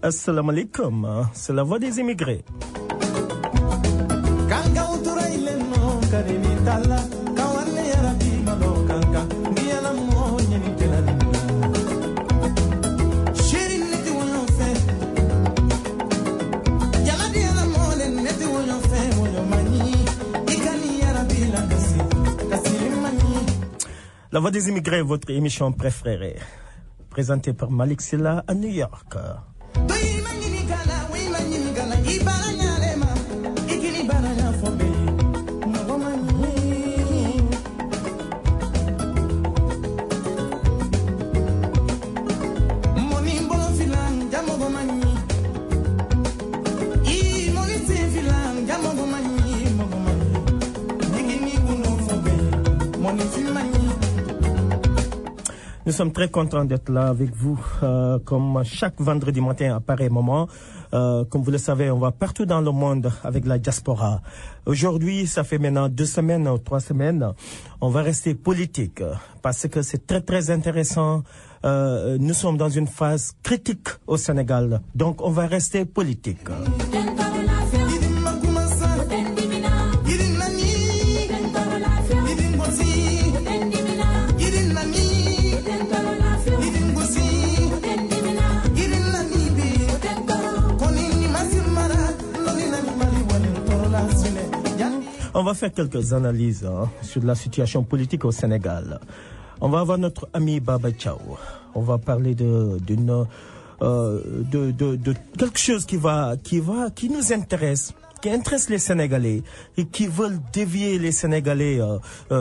Assalamu alaikum, c'est la voix des immigrés. La voix des immigrés, votre émission préférée, présentée par Malik Silla à New York. Nous sommes très contents d'être là avec vous, comme chaque vendredi matin à pareil moment. Comme vous le savez, on va partout dans le monde avec la diaspora. Aujourd'hui, ça fait maintenant 2 semaines ou 3 semaines, on va rester politique parce que c'est très très intéressant. Nous sommes dans une phase critique au Sénégal, donc on va rester politique. On va faire quelques analyses sur la situation politique au Sénégal. On va avoir notre ami Baba Thiaw. On va parler de quelque chose qui nous intéresse, qui intéresse les Sénégalais et qui veulent dévier les Sénégalais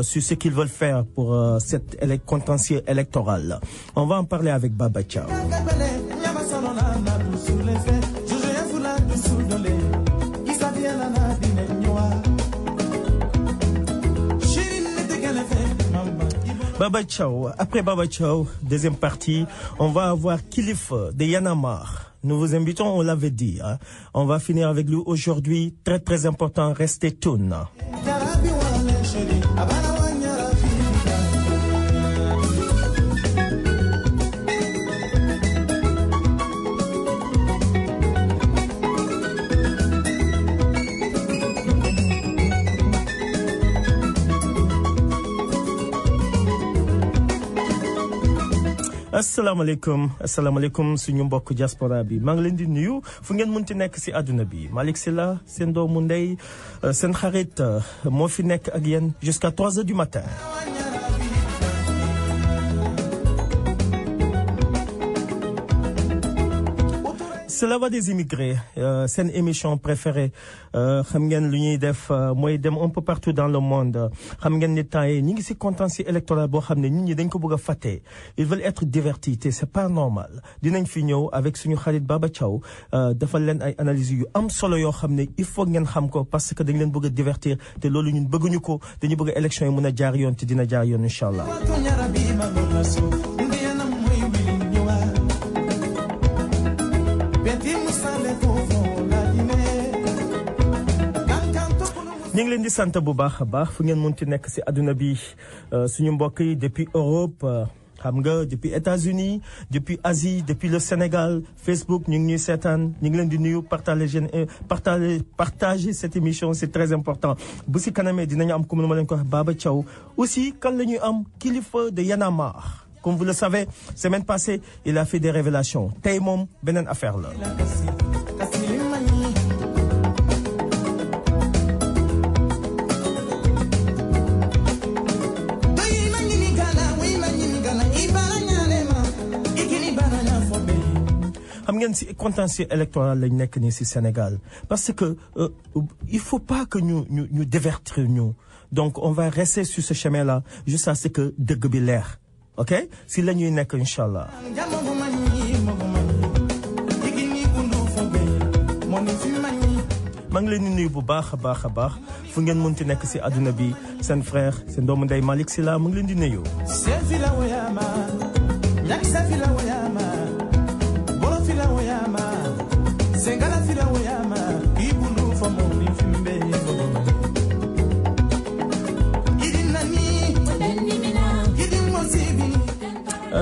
sur ce qu'ils veulent faire pour cette contentieux électoral. On va en parler avec Baba Thiaw. Baba Thiaw. Après Baba Thiaw, deuxième partie, on va avoir Kilif de Y'en a marre. Nous vous invitons, on l'avait dit. On va finir avec lui aujourd'hui. Très très important, restez tuned. asalaamaaleykum suñu mbokk diaspora bi maa ngi leen di nuyu fu ngeen mënti nekk ci àdduna bi Malik Silla seen doomu ndey seen xarit moo fi nekk ak yéen jusqu'à 3 heures du matin. C'est la voix des immigrés, c'est une émission préférée. Xam ngeen lu ñuy def mooy dem un peu partout dans le monde. Xam ngeen ni temps yi ñi ngi ci contentieux électoral boo xam ne nit ñi dañ ko bëgg a fàtte. Ils veulent être divertis te c'est pas normal. Dinañ fi ñëw avec suñu xarit Baba Thiaw defal leen ay analyses yu am solo yoo xam ne il faut ngeen xam ko parce que dañ leen bëgg a divertir te loolu ñun bëgguñu ko dañu bëgg élection yi mën a jaar yoon te dina jaar yoon incha allah. ñu ngi leen di sant bu baax a baax fu ngeen mënti nekk ci àdduna bi suñu mbokk yi depuis Europe xam nga depuis États-Unis depuis Asie depuis le Sénégal Facebook ñu ngi ñuy seetaan ñu ngi leen di nuyu partager cette émission c'est très important bu ci kanamee dinañu am comme nu ma leen ko wax Baba Thiaw aussi kan la ñuy am kilifa de Y'en a marre. Comme vous le savez, semaine passée, il a fait des révélations. Tey moom beneen affaire la. xam ngeen ci contentieux électoral lañ nekk nii ci Sénégal parce que il faut pas que ñu divertir ñu donc on va rester sur ce chemin là jusqu'à ce que dëgg bi leer. ok si la ñuy nekk incha allah. maa ngi leen di nuyu bu baax a baax fu ngeen mënti nekk ci àdduna bi seen frère seen doomu ndey Malik Silla mu ngi leen di nuyu.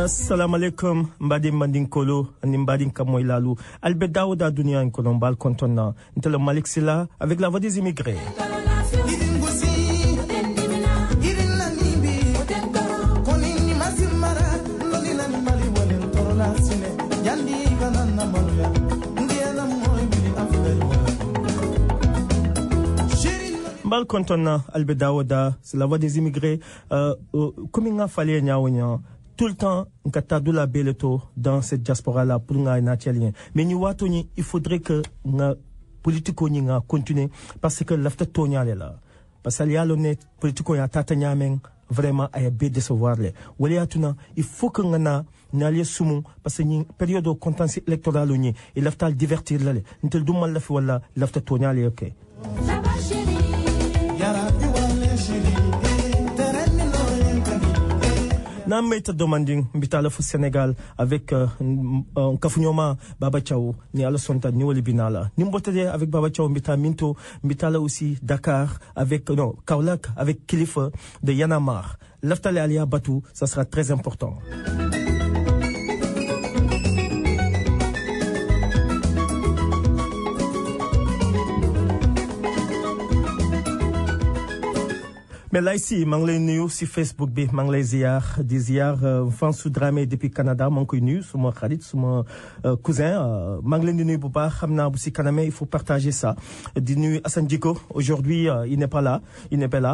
Assalamu alaikum, mbadi Mandinkolo, ani mbadi Kamoilalu, Albert Daouda Dunia en Colombal, Contona, Ntele Malik Silla, avec la voix des immigrés. Mbal Contona, Albert Daouda, c'est la voix des immigrés, comme il a fallu tout le temps, on a la belle dans cette diaspora-là pour nous nataliens. Mais nous, il faudrait que nous politico ni continuer parce que l'after tonia là. Parce que l'honnête politico ya tatanya men vraiment à bien décevoir les. Wala tuna il faut que ngana n'allie sumu parce que ni période de contentieux électoral ni et l'after divertir là. N'tel dumal la fi wala l'after tonia les OK. Nam meta demanding mbitala fu Sénégal avec Kafunyoma Baba Thiaw ni ala sonta ni wali binala ni mbotade avec Baba Thiaw mbitala aussi Dakar avec Kaolack avec Kilifeu de Yanamar l'aftale alia Batou ça sera très important. Mais là ici, manglay nuyu si Facebook bi manglay ziar di ziar Fansou Dramé depuis Canada man koy nuyu suma xarit suma cousin manglay nuyu bu baax xamna bu si kaname il faut partager ça di nuyu Assane Djiko aujourd'hui il n'est pas là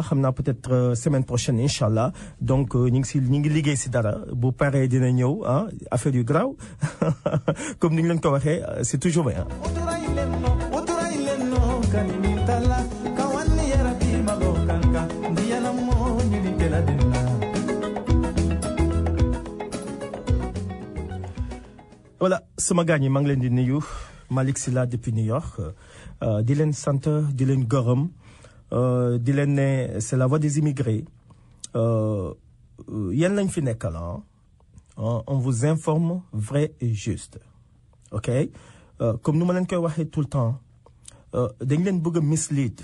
xamna peut-être semaine prochaine inchallah donc ñi ngi liggéey si dara bu paré dina ñëw affaire yu graw comme ni ñu leen ko waxé c'est toujours bien. Voilà, sama gaañ yi maa ngi leen di nuyu Malick Sylla depuis New York di leen sant di leen gërëm di leen ne c'est la voix des immigrés yéen lañ fi nekkal on vous informe vrai et juste ok comme nu ma leen koy waxee tout le temps dañ leen bëgg a mislead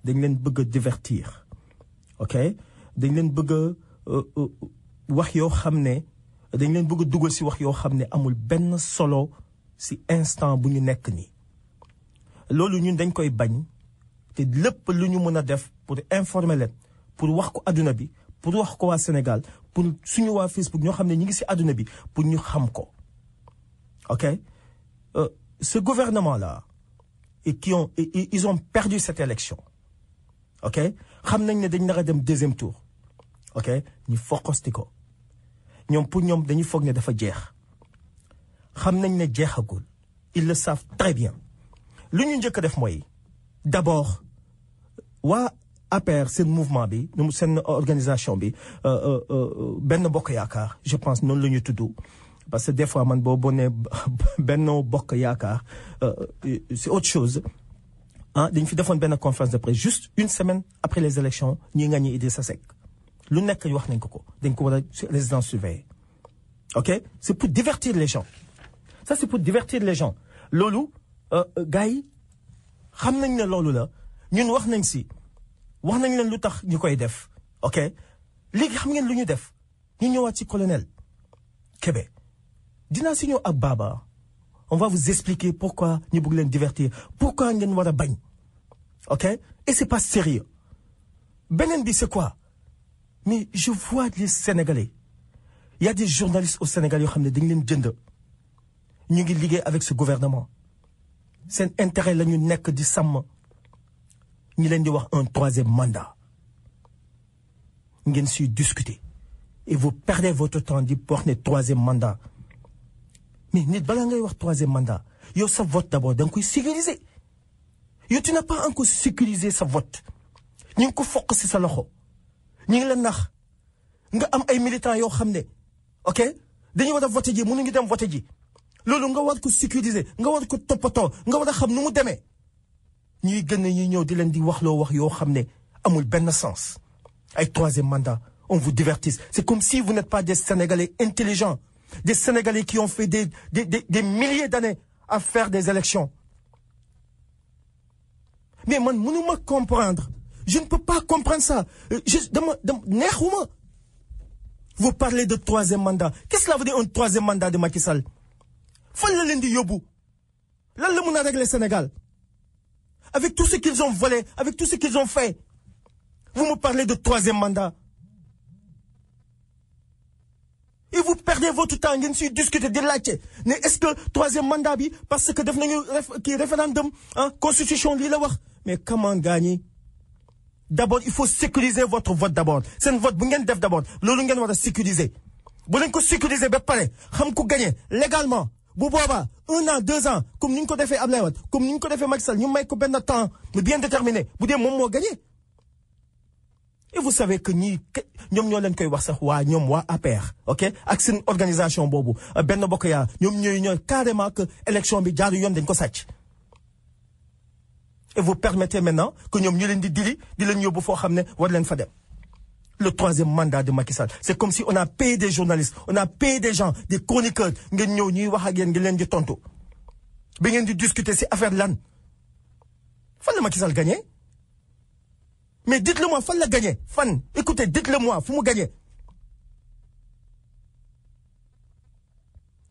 dañ leen bëgg a divertir ok dañ leen bëgg a wax yoo xam ne dañ leen bëgg a dugal si wax yoo xam ne amul benn solo si instant bu ñu nekk nii loolu ñun dañ koy bañ te lépp lu ñu mën a def pour informer leen pour wax ko adduna bi pour wax ko waa Sénégal pour suñu waa Facebook ñoo xam ne ñi ngi si adduna bi pour ñu xam ko ok ce gouvernement là et ils ont perdu cette élection ok xam nañ ne dañ nar a dem deuxième tour ok ñu foqosti ko ñoom pour ñoom dañuy foog ne dafa jeex xam nañ ne jeexagul ils le savent très bien lu ñu njëkk a def mooy d'abord waa APR seen mouvement bi seen organisation bi benn bokk yaakaar je pense noonu la ñu tudd parce que des fois man boo nee benn bokk yaakaar c'est autre chose dañ fi defoon benn conférence de presse juste une semaine après les élections ñi nga ñi Idrissa Seck lu nekk wax nañ ko dañ ko war a résidence surveillée ok c'est pour divertir les gens ça c'est pour divertir les gens loolu gars yi xam nañ ne loolu la ñun wax nañ leen lu tax ñu koy def ok léegi xam ngeen lu ñu def ñu ñëwaat ci colonel Kébé dinaa si ñëw ak Baba on va vous expliquer pourquoi ñu bëgg leen divertir pourquoi ngeen war a bañ ok et c'est pas sérieux beneen bi c'est quoi mais je vois les Sénégalais il y a des journalistes au Sénégal yoo xam ne dañ leen jënd ñu ngi liggéey avec ce gouvernement seen intérêt la ñu nekk di sàmm ñi leen di wax un troisième mandat ngeen suy discuter et vous perdez votre temps di wax ne troisième mandat mais nit balaa ngay wax troisième mandat yow sa vote d'abord da nga koy sécuriser yow tu n'as pas encore sécurisé sa vote ñu ngi ko fokk si sa loxo ñu ngi la nax nga am ay militants yoo xam ne ok dañuy war a voter ji mënuñu dem voter ji loolu nga war ko sécuriser nga war ko toppatoo nga war a xam nu mu demee ñuy gën a ñuy ñëw di leen di wax loo wax yoo xam ne amul benn sens ay troisième mandat on vous divertisse c'est comme si vous n'êtes pas des Sénégalais intelligents des Sénégalais qui ont fait des milliers d'années à faire des élections mais man mënuma comprendre je ne peux pas comprendre ça neexuma Vous parlez de troisième mandat. Qu'est-ce que cela veut dire un troisième mandat de Macky Sall? Fan la leen di yóbbu. Lan la mën a régler Sénégal? Avec tout ce qu'ils ont volé, avec tout ce qu'ils ont fait. Vous me parlez de troisième mandat. Et vous perdez votre temps ngeen siy discuter di laajte ne est-ce que troisième mandat bi parce que def nañu référendum constitution lii la wax. Mais comment gagner? D'abord il faut sécuriser votre vote d'abord. Seen vote bu ngeen def d'abord loolu ngeen war a sécuriser. Bu leen ko sécuriser ba pare xam ku gagner légalement. Bu boobaa 1 an 2 ans comme ni ñu ko defee Ablaye Wade comme ni ñu ko defee Macky Sall ñu may ko benn temps bien déterminé bu dee moom moo gagné. Et vous savez que ñii ñoom ñoo leen koy wax sax waa ñoom waa APR ok ak seen organisation boobu benn bokk yaa ñoom ñooy carrément que élection bi jaaru yoon dañ ko sàcc. Et vous permettez maintenant que ñoom ñu leen di dili di leen yóbbu foo xam ne war leen fa dem. Le troisième mandat de Macky Sall. C'est comme si on a payé des journalistes, on a payé des gens, des chroniqueurs, ngeen ñëw ñuy wax ak yéen ngeen leen di tontu. Ba ngeen di discuter ci affaire lan. Fan la Macky Sall gagné? Mais dites-le-moi, fan la gagné? Fan? Écoutez, dites-le-moi, fu mu gagné?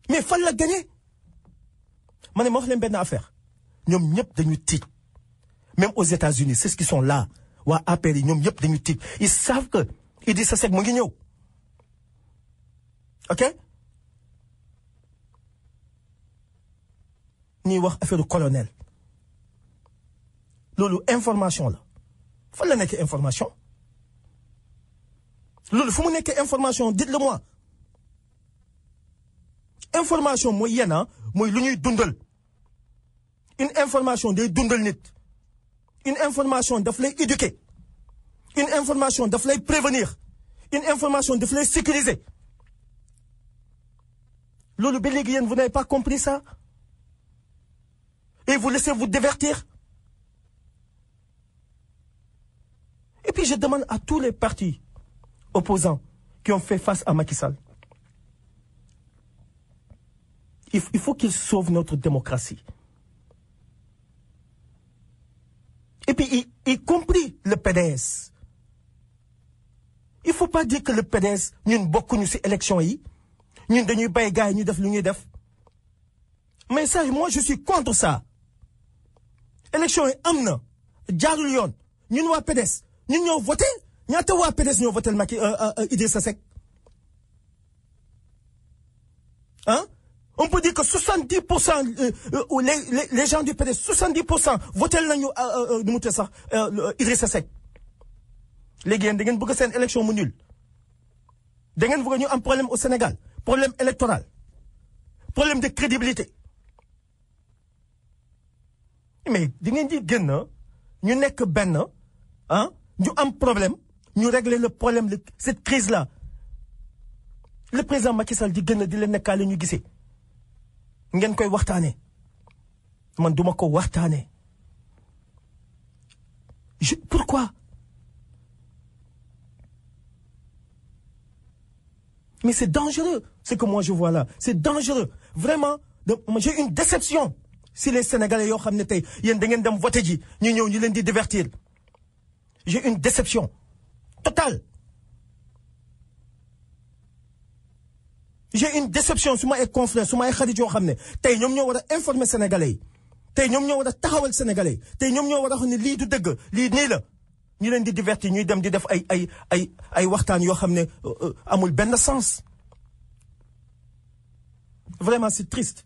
Mais fan la gagné? Ma ne ma wax leen benn affaire. Ñoom ñëpp dañu tiit. Même aux États-Unis, c'est ce qui sont là. Waa APR yi ñoom ñëpp dañu tiit. Ils savent que Idrissa Seck mu ngi ñëw. Ok? ñuy wax affaire colonel. Loolu information la. Fan la nekk information? Loolu fu mu nekk information dites-le-moi. Information mooy yéen mooy lu ñuy dundal. Une information day dundal nit. Une information daf lay éduquer. Une information daf lay prévenir. Une information daf lay sécuriser. Loolu ba léegi yéen vous n'avez pas compris ça? Et vous laissez vous divertir? Et puis je demande à tous les partis opposants qui ont fait face à Macky Sall. Il faut qu'ils sauvent notre démocratie. Et puis, y compris le PDS. Il ne faut pas dire que le PDS, nous bokkuñu ci élection yi, ñun dañuy bay gaay ñu def lu ñuy def. Mais ça, moi, je suis contre ça. Élection yi am na, jaarul yoon. Ñun waa PDS, ñun ñoo voté, ñaata waa PDS ñoo voté Macky Idrissa Seck. Hein? On peut dire que 70% les gens du PDS, 70% voté nañu Idrissa Seck. Léegi yéen da ngeen bëgg seen élection mu nul. Da ngeen bëgg ñu am problème au Sénégal, problème électoral, problème de crédibilité. Mais da ngeen di génn ñu nekk benn ñu am problème ñu régler le problème de cette crise là. Le président Macky Sall di génn di leen nekkaale ñu gisee. Ngeen koy waxtaane man duma ko waxtaane. Pourquoi? Mais c'est dangereux ce que moi je vois là. C'est dangereux. Vraiment, j'ai une déception si les Sénégalais yoo xam ne tey yéen da ngeen dem voté ji ñu ñëw ñu leen di divertir. J'ai une déception totale. J'ai une déception su ma ay confrères su ma ay xarit yoo xam ne tey ñoom ñoo war a informer Sénégalais yi tey ñoom ñoo war a taxawal Sénégalais yi tey ñoom ñoo war a wax ne lii du dëgg lii nii la ñu leen di divertir ñuy dem di def ay waxtaan yoo xam ne amul benn sens. Vraiment c'est triste.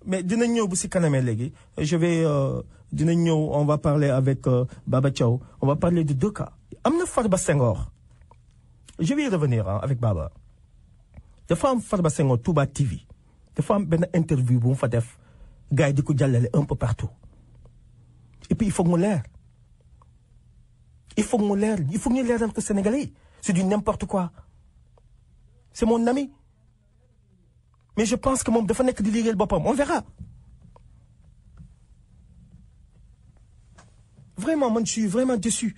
Mais dinañ ñëw bu si kanamee léegi je vais dinañ ñëw on va parler avec Baba Thiaw on va parler de 2 cas. Am na Farba Senghor je vais y revenir avec Baba. Dafa am Farba Senghor Touba TV dafa am benn interview bu mu fa def gars yi di ko jàllale un peu partout. Et puis il faut que mu leer. Il faut que mu leer il faut que ñu leeral que Sénégalais yi c'est du n'importe quoi. C'est mon ami. Mais je pense que moom dafa nekk di liggéeyal boppam on verra. Vraiment man je suis vraiment déçu.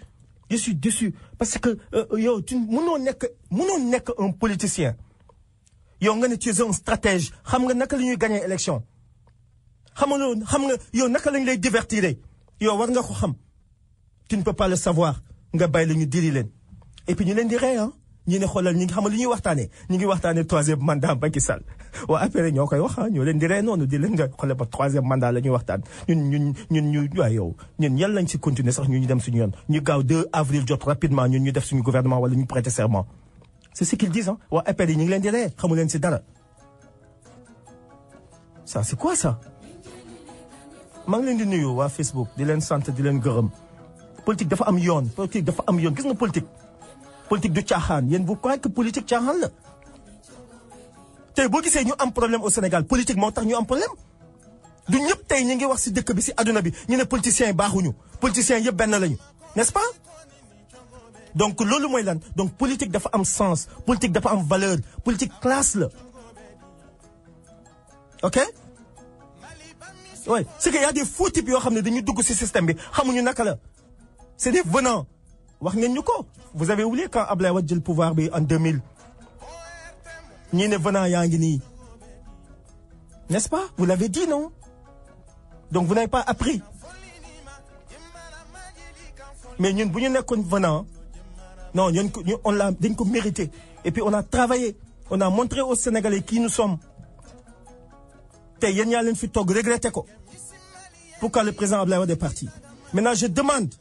Je suis déçu parce que yow tu mënoo nekk un politicien. Yow nga ne tu es un stratège xam nga naka la ñuy gagner élection. xam nga yow naka lañ lay divertir yow war nga ko xam. Tu ne peux pas le savoir nga bàyyi la ñu diri leen. Et puis ñu leen di rey ñi ne xoolal ñi ngi xam li ñuy waxtaanee ñi ngi waxtaanee 3e mandat Macky Sall waa après ñoo koy wax ñoo leen di ree noonu di leen nga xoolal ba 3e mandat la ñuy waxtaan ñun ñu waaye yow ñun yàlla lañ si continuer sax ñu dem suñu yoon ñu gaaw 2 avril jot rapidement ñun ñu def suñu gouvernement wala ñu prêter serment c'est ce qu'ils disent hein waa après yi ñu ngi leen di ree xamu leen si dara ça c'est quoi ça maa ngi leen di nuyu waa Facebook di leen sant di leen gërëm politique dafa am yoon politique dafa am yoon gis nga politique du caaxaan yéen vous croyez que politique caaxaan la tey boo gisee ñu am problème au Sénégal politique moo tax ñu am problème du ñëpp tey ñu ngi wax si dëkk bi si adduna bi ñu ne politiciens yi baaxuñu politiciens yëpp benn lañu n'est-ce pas donc loolu mooy lan donc politique dafa am sens politique dafa am valeur politique classe la ok ouais c'est que y a des faux types yoo xam ne dañuy dugg si système bi xamuñu naka la c'est des venants wax ngeen ñu ko vous avez oublié quand Ablaye Wade jël pouvoir bi en 2000 ñii ne venant yaa ngi nii n'est-ce pas vous l'avez dit non donc vous n'avez pas appris mais ñun bu ñu nekkoon venant non ñun on l'a dañ ko mérité et puis on a travaillé on a montré aux Sénégalais qui nous sommes tey yéen ñaa leen fi toog regretté ko pourquoi le président Ablaye Wade est parti maintenant je demande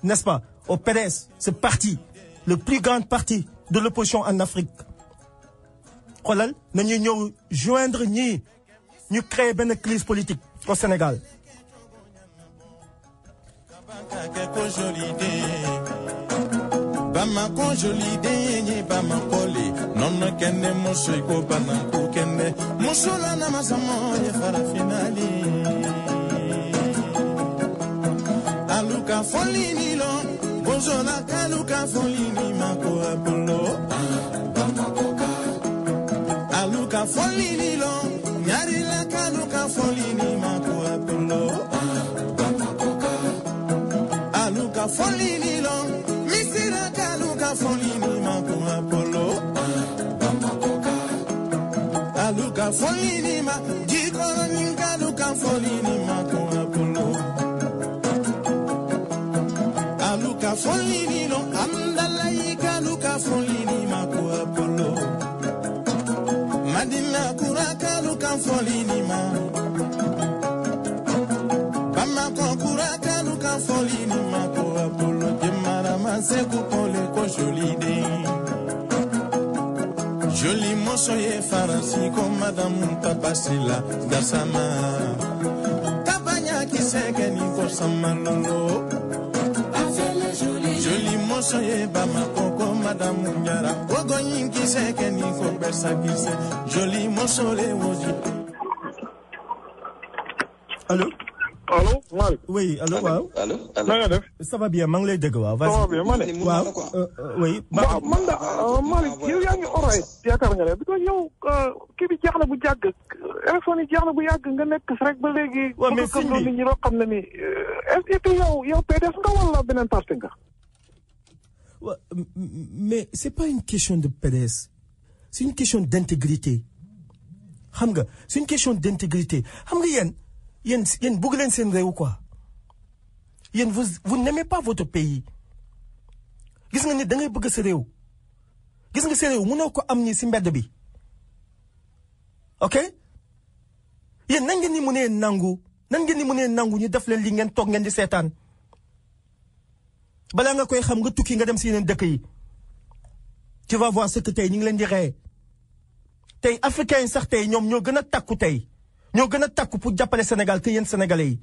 n'est-ce pas au PDS ce parti le plus grand parti de l'opposition en Afrique xoolal nañu ñëw joindre ñii ñu créer benn crise politique au Sénégal Bamako jolide nye bamakole non kenne mosoy ko banako kenne mosola na masamo ye fara finali aluka folini lo bonjola kaluka folini mako apollo aluka folini lo nyari la kaluka folini mako apollo aluka folini lo misira kaluka folini mako apollo aluka folini ma jikoro ni kaluka folini mako apollo aluka folini lo amdala kaluka folini mako apollo madina kura kaluka folini ma bamako kura kaluka folini mako apollo jemara maseku pole ko jolide joli mosoye faransi ko madame papasila dasama tabanya kisekeni ko samalolo joli mosoye bamako ko madame nyara ogonyin kisekeni ko bersakise joli mosole woji allô allo Malick. oui allo waaw. allo na nga def. ça va bien maa ngi lay dégg waaw. ça va bien ma ne. waaw oui. waaw man da Malick yow yaa ngi oray yaakaar nga ne parce que yow kii bi jeex na bu jàgg élection yi jeex na bu yàgg nga nekk rek ba léegi. waaw mais sëñ bi nit ñi loo xam ne ni est-ce que yow PDS nga wala beneen parti nga. waaw mais c'est pas une question de PDS c'est une question d'intégrité xam nga c'est une question d'intégrité xam nga yéen bëgg leen seen réew quoi yéen vous n'aimez pas votre pays gis nga ni da ngay bëgg sa réew gis nga sa réew mënoo ko am ni si mbedd bi ok yéen nan ngeen ni mënee nangu ñu def leen li ngeen toog ngeen di seetaan balaa nga koy xam nga tukki nga dem si yeneen dëkk yi tu vas voir ce que tey ñu ngi leen di ree tey africains yi sax tey ñoom ñoo gën a takku tey ñoo gën a takku pour jàppale Sénégal que yéen sénégalais yi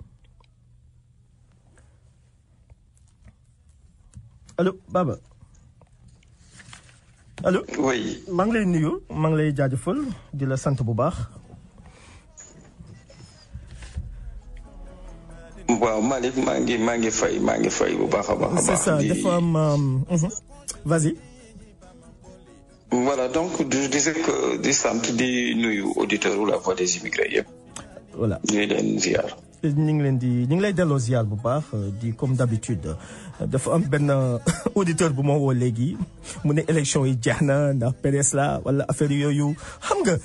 allo Baba allo. oui. maa ngi lay nuyu maa ngi lay jaajëfal di la sant bu baax. waaw Malick maa ngi fay bu baax a baax. c'est ça dafa am vas-y. voilà donc je disais que di sant di nuyu auditeur ou la voix des immigrés yëpp. voilà ñu leen ziar. ñu ngi lay delloo ziar bu baax di comme d'habitude dafa am benn auditeur bu ma woo léegi mu ne élection yi jeex na ndax PDS la wala affaire yooyu xam nga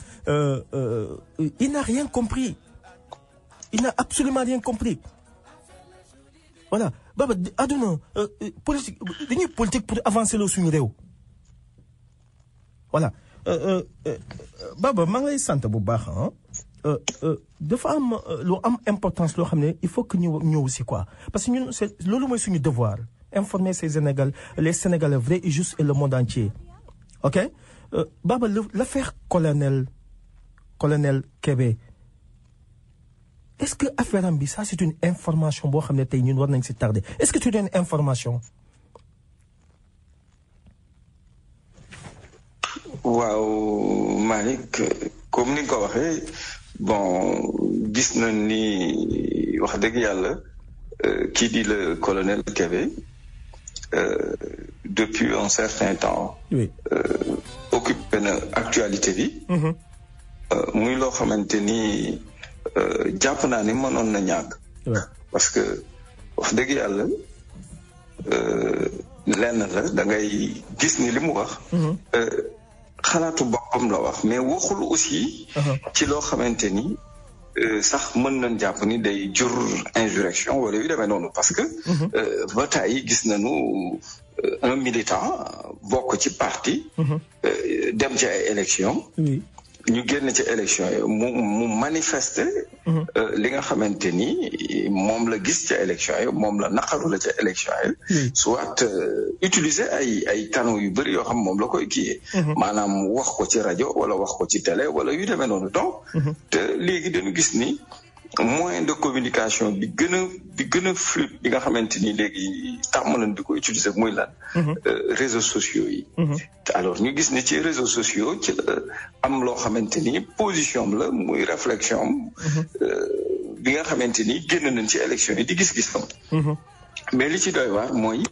il n'a rien compris il n'a absolument rien compris voilà Baba àdduna politique dañuy politique pour avancer loo suñu réew voilà Baba maa ngi lay sant bu baax dafa am lu am importance loo xam ne il faut que ñu ñëw si quoi parce que ñun c'est loolu mooy suñu devoir informer les Sénégalais vrais et justes et le monde entier ok Baba l'affaire colonel Kébé est-ce que affaire am bi ça c'est une information boo xam ne tey ñun war nañ si tarder est-ce que tu as une information. waaw Malick comme ni nga ko waxee bon gis nañ ni wax dëgg yàlla kii di le colonel Kébé depuis un certain temps. oui occupé na actualité bi. muy loo xamante ni jàpp naa ni mënoon na ñàkk. parce que wax dëgg yàlla lenn la da ngay gis ni li mu wax. xalaatu boppam la wax mais waxul aussi. ci loo xamante ni sax mën nañ jàpp ni day jur insurrection wala yu demee noonu parce que. ba tey gis nañu un militant bokk ci parti. dem ci ay élections. ñu génn ci élection yi mu manifester. li nga xamante ni moom la gis ca élection yi moom la naqaru la ca élection yi. soit utiliser ay canaux yu bëri yoo xam moom la koy kiiyee. maanaam wax ko ci rajo wala wax ko ci télé wala yu demee noonu donc. te léegi dañu gis ni moyen de communication bi gën a fluide bi nga xamante ni léegi tàmm nañ di ko utiliser muy lan. réseaux sociaux yi. alors ñu gis ni ci réseaux sociaux ci la am loo xamante ni position am la muy réflexion am. bi nga xamante ni génn nañ ci élection yi di gis-gisam. mais li ci doy waar mooy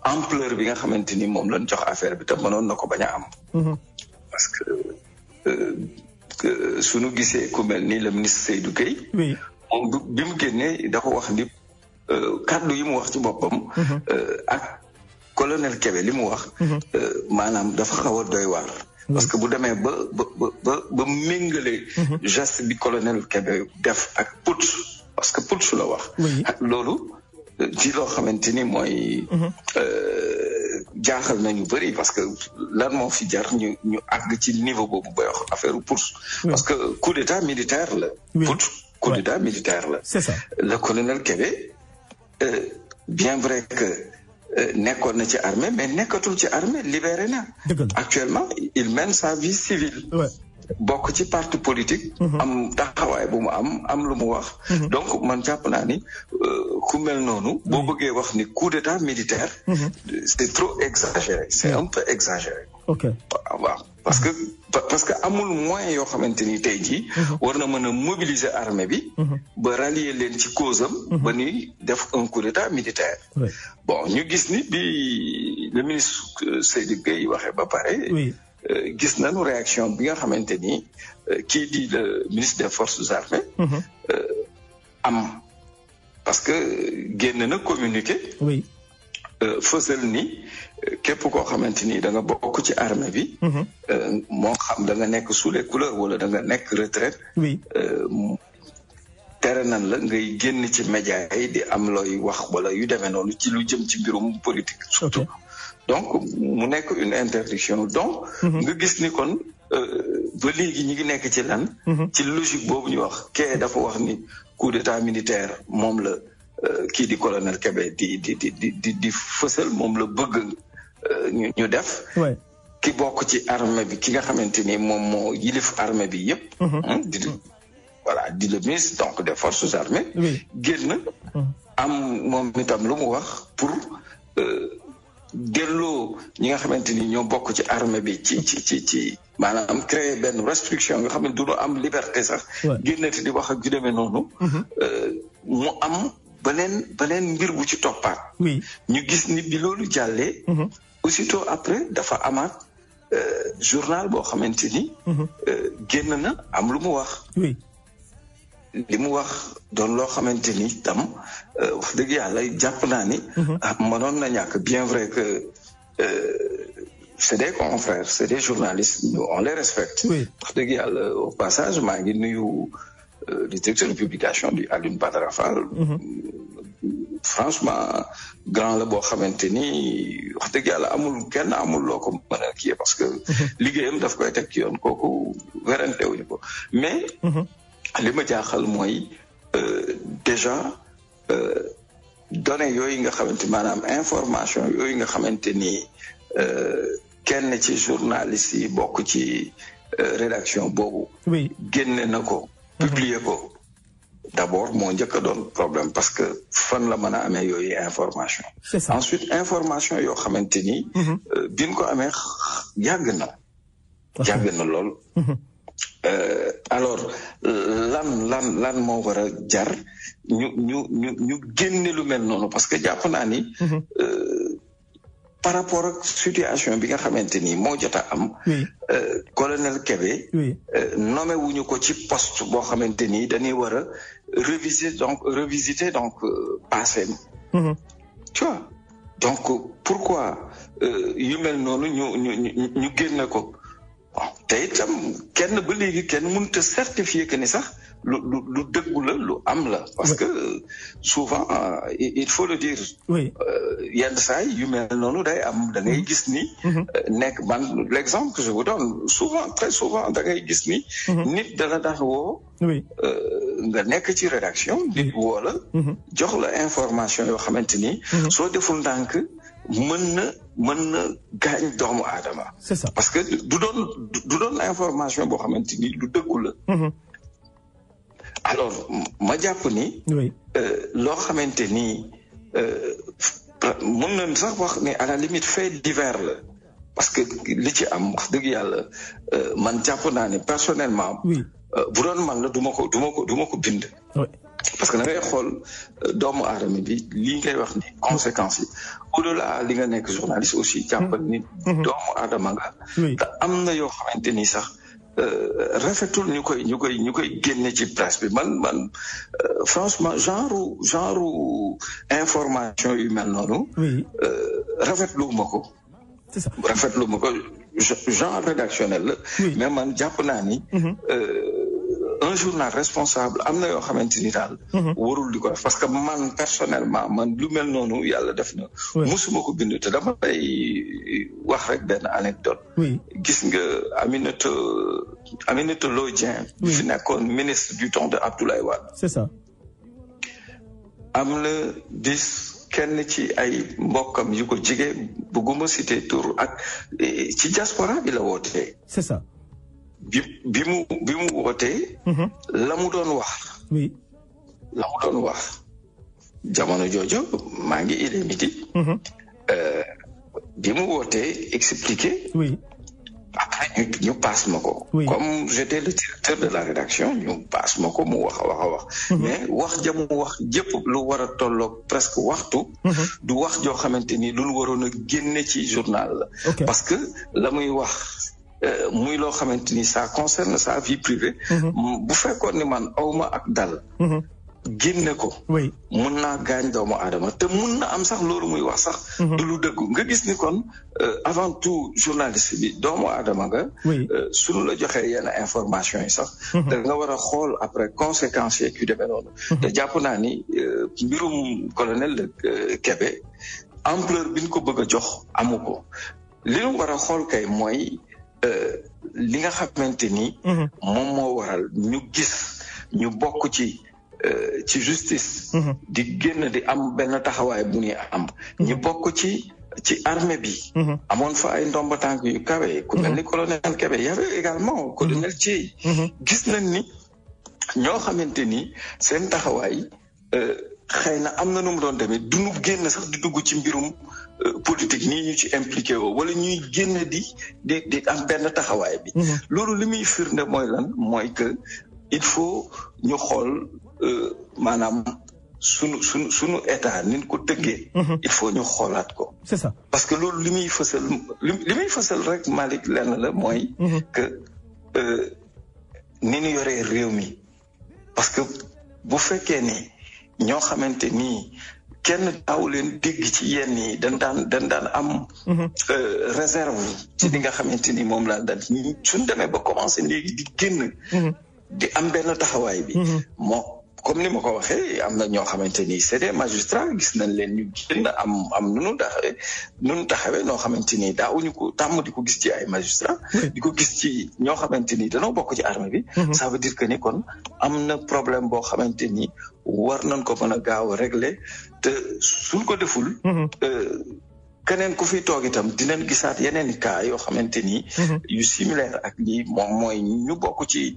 ampleur bi nga xamante ni moom lañ jox affaire bi te mënoon na ko bañ a am. parce que suñu gisee ku mel ni le ministre Seydou Gueye. moom bi mu génnee dafa wax ni kàddu yi mu wax ci boppam. ak colonel Kébé li mu wax. maanaam dafa xaw a doy waar. parce que bu demee ba méngale. geste bi colonel Kébé def ak putsch parce que putsch la wax. ak loolu ci loo xamante ni mooy. jaaxal nañu bëri parce que lan moo fi jar ñu àgg ci niveau boobu bay wax affaire putsch. parce que coup d'état militaire la. putsch coup d'état militaire la. c'est ça le colonel Kébé bien vrai que. nekkoon na ci armée mais nekkatul ci armée libéré na. actuellement il mène sa vie civile. bokk ci parti politique. am taxawaay bu mu am lu mu wax. donc man jàpp naa ni ku mel noonu. boo bëggee wax ni coup d'état militaire. c'est trop exagéré c'est un peu exagéré. ok waaw parce que amul moyen yoo xamante ni tey jii. war na mën a mobiliser armée bi. ba rallier leen ci cause am. ba ni def un coup d'état militaire. bon ñu gis ni bi le ministre Seydou Gueye waxee ba pare. gis nañu réaction bi nga xamante ni kii di le ministre des forces armées. am parce que génn na communiqué. fësal ni képp koo xamante ni da nga bokk ci armée bi. moo xam da nga nekk sous les couleurs wala da nga nekk retraite. tere nan la ngay génn ci média yi di am looy wax wala yu demee noonu ci lu jëm ci mbirum politique surtout. donc mu nekk une interdiction donc. nga gis ni kon ba léegi ñi ngi nekk ci lan. ci logique boobu ñu wax kee dafa wax ni coup d'état militaire moom la kii di colonel Kébé di fësal moom la bëgg ñu def. ki bokk ci armée bi ki nga xamante ni moom moo yilif armée bi yépp. di le ministre donc des forces armées. génn am moom itam lu mu wax pour. delloo ñi nga xamante ni ñoo bokk ci armée bi ci maanaam créer benn restriction nga xam ne du am liberté sax. génnati di wax ak ju demee noonu. mu am beneen mbir bu ci toppaat. ñu gis ni bi loolu jàllee. aussitôt après dafa amaat journal boo xamante ni. génn na am lu mu wax. li mu wax doon loo xamante ni tam wax dëgg yàlla jàpp naa ni. mënoon na ñàkk bien vrai que c'est des confrères c'est des journalistes on les respecte. wax dëgg yàlla au passage maa ngi nuyu le directeur de publication du Alioune Badara Fall. franchement grand la boo xamante ni wax dëgg yàlla kenn amul loo ko mën a kii parce que liggéeyam daf koy teg ci yoon kooku werante wuñu ko mais li ma jaaxal mooy déjà données yooyu nga xamante maanaam information yooyu nga xamante ni kenn ci journaliste yi bokk ci rédaction boobu génne na ko publier ko d'abord moo njëkk a doon problème parce que fan la mën a amee yooyu information ensuite information yoo xamante ni biñ ko amee yàgg na lool alors lan moo war a jar ñu génne lu mel noonu parce que jàpp naa ni par rapport ak situation bi nga xamante ni moo jot a am colonel Kébé nommé wuñu ko ci poste boo xamante ni dañuy war a revisiter donc passé tu vois donc pourquoi yu mel noonu ñu génne ko te itam kenn ba léegi kenn mënut a certifier que ni sax lu dëggu la lu am la parce que souvent il faut le dire yenn saa yi yu mel noonu day am da ngay gis ni nekk man l'exemple que je vous donne souvent très souvent da ngay gis ni nit dala daan woo nga nekk ci rédaction nit woo la jox la information yoo xamante ni soo deful ndànk mën na gaañ doomu aadama c'est ça parce que du doon information boo xamante ni lu dëggu la alors ma jàpp ni loo xamante ni mën nañ sax wax ne à la limite fait divers la parce que li ci am wax dëgg yàlla man jàpp naa ne personnellement bu doon man la du ma ko bind parce que da ngay xool doomu aadama bi lii ngay wax ni conséquences yi au-delà li nga nekk journaliste aussi jàppal ni doomu aadama nga te am na yoo xamante ni sax rafetul ñu koy génne ci presse bi man franchement genre information yu mel noonu rafetlu ma ko genre rédactionnel la mais man jàpp naa ni un journal responsable am na yoo xamante ni daal warul di ko def parce que man personnellement man lu mel noonu yàlla def na musuma ko bind te dama lay wax rek benn anecdote gis nga Aminata Lô Dieng bi fi nekkoon ministre du temps de Abdoulaye Wade c'est ça am na bis kenn ci ay mbokkam yu ko jige bëgguma citer tur ak ci diaspora bi la wootee c'est ça bi mu wootee la mu doon wax jamono jooju maa ngi idée midi bi mu wootee expliqué après ñu passe ma ko comme j'étais le directeur de la rédaction ñu passe ma ko mu wax mais wax ja mu wax jëpp lu war a tolloog presque waxtu du wax joo xamante ni lu waroon a génne ci journal la parce que la muy wax muy loo xamante ni ça concerne sa vie privée bu fekkoon ni man awma ak dal génne ko mun naa gaañ doomu aadama te mun na am sax loolu muy wax sax du lu dëggu nga gis ni kon avant tout journaliste bi doomu aadama nga suñu la joxee yenn information yi sax da nga war a xool après conséquences yeeg yu demee noonu te jàpp naa ni mbirum colonel Kébé ampleur bi ñu ko bëgg a jox amu ko li ñu war a xool kay mooy li nga xamante ni moom moo waral ñu gis ñu bokk ci justice di génn di am benn taxawaay bu ñuy am ñu bokk ci armée bi amoon fa ay ndomba tànk yu kawe ku mel ni colonel Kébé y avait également colonel Thiey gis nañ ni ñoo xamante ni seen taxawaay xëy na am na nu mu doon demee duñu génn sax di dugg ci mbirum politique nii ñu ci impliqué woo wala ñuy génn di am benn taxawaay bi loolu li muy firnde mooy lan mooy que il faut ñu xool maanaam sunu état niñ ko tëggee il faut ñu xoolaat ko c'est ça parce que loolu li muy fësal rek Malick lenn la mooy que ni ñu yoree réew mi parce que bu fekkee ne ñoo xamante ni kenn daaw leen dégg ci yenn yi dañ daan am réserve ci li nga xamante ni moom laa daan suñ demee ba commencé léegi di génn di am benn taxawaay bi comme ni ma ko waxee am na ñoo xamante ni c'est des magistrats gis nañ leen ñu génn am nu nu taxawee noo xamante ni daawuñu ko tàmm di ko gis ci ay magistrats. di ko gis ci ñoo xamante ni danoo bokk ci armée bi. ça veut dire que ni kon am na problème boo xamante ni war nañ ko mën a gaaw a régler te suñ ko deful. keneen ku fi toog itam dinañ gisaat yeneen i cas yoo xamante ni. yu similaire ak lii moom mooy ñu bokk ci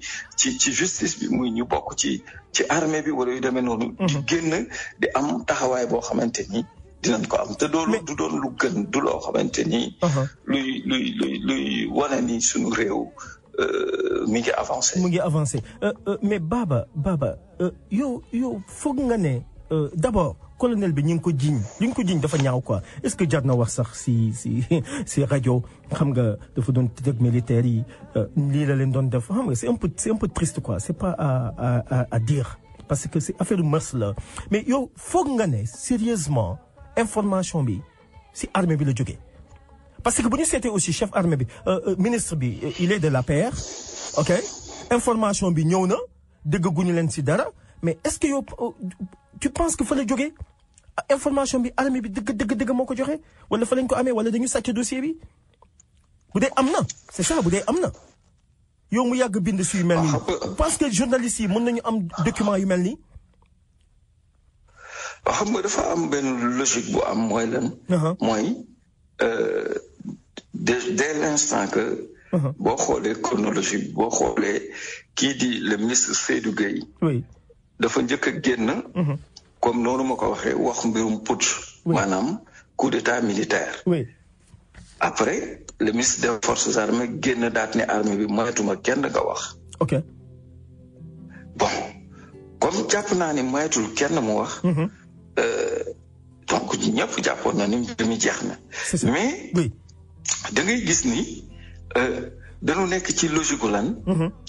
justice bi muy ñu bokk ci armée bi wala yu demee noonu. di génn di am taxawaay boo xamante ni dinañ ko am te doolu du doon lu gën du loo xamante ni. luy wane ni suñu réew mi ngi avancé. mu ngi avancé mais Baba yow foog nga ne d'abord. colonel bi ñu ngi ko jiiñ dafa ñaaw quoi est-ce que jar na wax sax si rajo xam nga dafa doon tëj militaire yi lii la leen doon def xam nga c'est un peu triste quoi c'est pas à dire parce que c'est affaire mœurs la mais yow foog nga ne sérieusement information bi si armée bi la jógee parce que bu ñu seetee aussi chef armée bi ministre bi il est de l'APR ok information bi ñëw na déggaguñu leen si dara mais est-ce que yow tu penses que fa la jógee information bi armée bi dëgg moo ko joxe wala fa lañ ko amee wala dañu sàcc dossier bi bu dee am na c'est ça bu dee am na yow mu yàgg bind si yu mel nii parce que journalistes yi mën nañu am document yu mel nii. waaw xam nga dafa am benn logique bu am mooy lan. mooy dès l'instant que. boo xoolee chronologie boo xoolee kii di le ministre Seydou Gueye. oui dafa njëkk a génn. comme noonu ma ko waxee wax mbirum putsch. maanaam coup d'état militaire. oui après le ministre des forces armées génn daat ne armée bi moytuma kenn nga wax. ok bon comme jàpp naa ni moytul kenn mu wax. donc ñëpp jàppoon na ni mbir mi jeex na. mais da ngay gis ni dañu nekk ci logique lan.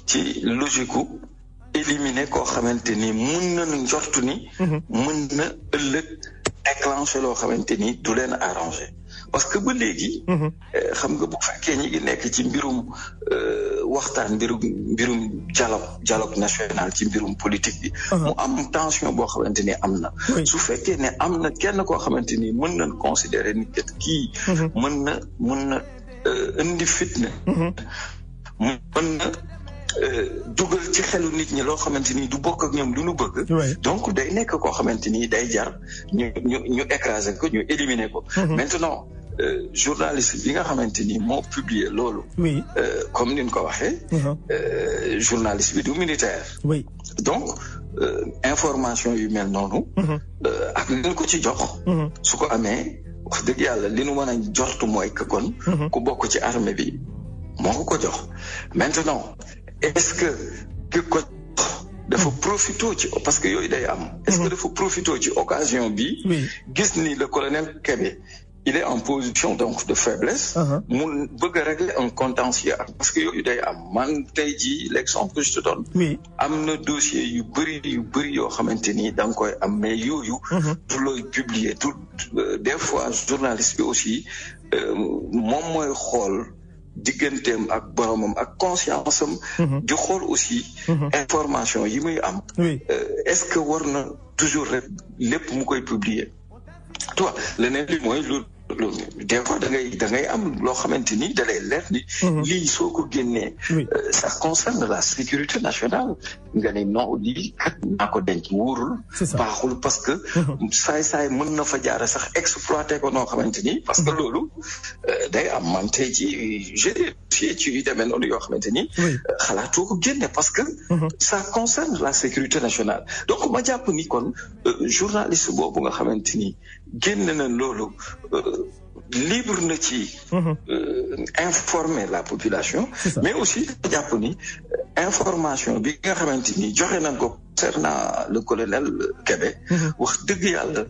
ci logique éliminer koo xamante ni mën na njortu ni. mën na ëllëg déclencher loo xamante ni du leen arranger parce que ba léegi. xam nga bu fekkee ñi ngi nekk ci mbirum waxtaan mbirum dialogue national ci mbirum politique bi. mu am tension boo xamante ni am na. su fekkee ne am na kenn koo xamante ni mën nañ considérer ni kat kii. mën na indi fitna. mën na. dugal ci xelu nit ñi loo xamante ni du bokk ak ñoom lu ñu bëgg. donc day nekk koo xamante ni day jar ñu écraser ko ñu éliminer ko. maintenant journaliste bi nga xamante ni moo publier loolu. comme ni ñu ko waxee. journaliste bi du militaire. donc information yu mel noonu. ak li ñu ko ci jox. su ko amee wax dëgg yàlla li nu mën a jortu mooy que kon. ku bokk ci armée bi moo ko jox maintenant. est-ce que ki ko dafa profité ci parce que yooyu day am. est-ce que dafa profité ci occasion bi. gis ni le colonel Kébé il est en position donc de faiblesse. mu bëgg a régler un contentieux parce que yooyu day am man tey jii l'exemple que je te donne. am na dossier yu bëri yoo xamante ni da nga koy am mais yooyu. du looy publier des fois journaliste bi aussi moom mooy xool. digganteem ak boromam ak conscience am. di xool aussi. information yi muy am. est-ce que war na toujours rek lépp mu koy publier. toi leneen li mooy lu des fois da ngay am loo xamante ni da lay leer ni. lii soo ko génnee. ça concerne la sécurité nationale. nga ne non lii kat naa ko denc wóorul. baaxul parce que. saay mën na fa jaare sax exploiter ko noo xamante ni parce que loolu day am man tey ci j'ai ci yu demee noonu yoo xamante ni. xalaatoo ko génne parce que. ça concerne la sécurité nationale donc ma jàpp ni kon journaliste boobu nga xamante ni génne na loolu. libre na ci informer la population mais aussi jàpp ni information bi nga xamante ni joxe nañ ko concernant le colonel Kébé wax dëgg yàlla